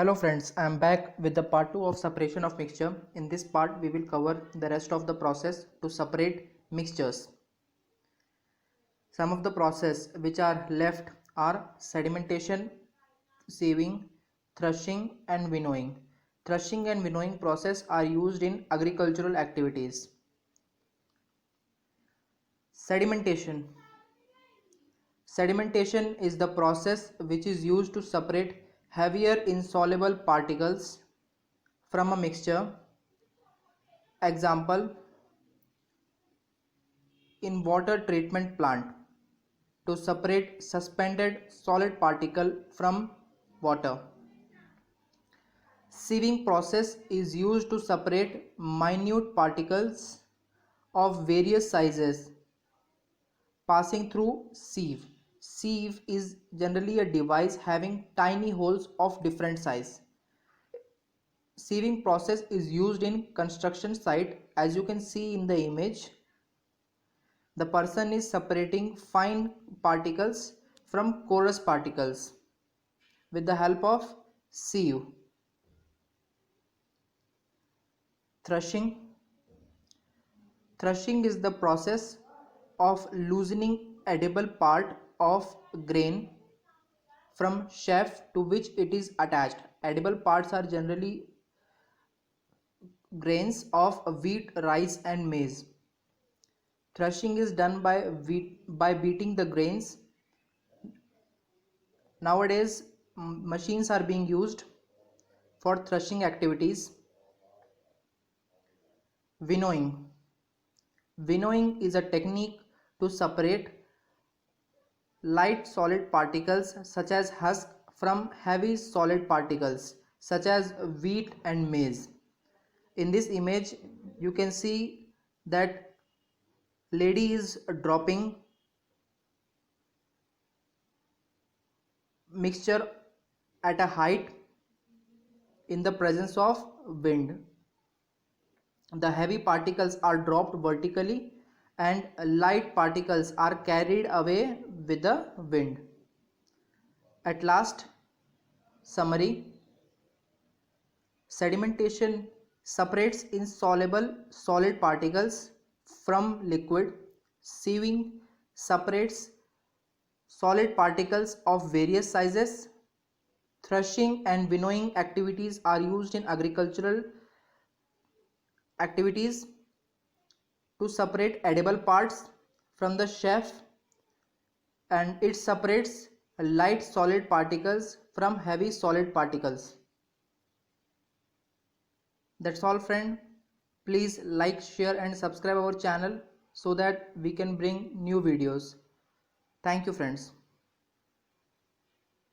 Hello friends, I am back with the part 2 of separation of mixture. In this part we will cover the rest of the process to separate mixtures. Some of the process which are left are sedimentation, sieving, threshing and winnowing. Threshing and winnowing process are used in agricultural activities. Sedimentation. Sedimentation is the process which is used to separate heavier insoluble particles from a mixture. Example, in water treatment plant to separate suspended solid particle from water. Sieving process is used to separate minute particles of various sizes passing through sieve. Sieve is generally a device having tiny holes of different size. Sieving process is used in construction site. As you can see in the image, the person is separating fine particles from coarse particles with the help of sieve. Threshing. Threshing is the process of loosening edible part of grain from chaff to which it is attached. Edible parts are generally grains of wheat, rice and maize. Threshing is done by beating the grains. Nowadays machines are being used for threshing activities. Winnowing. Winnowing is a technique to separate light solid particles such as husk from heavy solid particles such as wheat and maize. In this image you can see that lady is dropping mixture at a height in the presence of wind. The heavy particles are dropped vertically and light particles are carried away with the wind. At last, summary. Sedimentation separates insoluble solid particles from liquid. Sieving separates solid particles of various sizes. Threshing and winnowing activities are used in agricultural activities to separate edible parts from the chaff, and it separates light solid particles from heavy solid particles. That's all friend. Please like, share and subscribe our channel so that we can bring new videos. Thank you friends.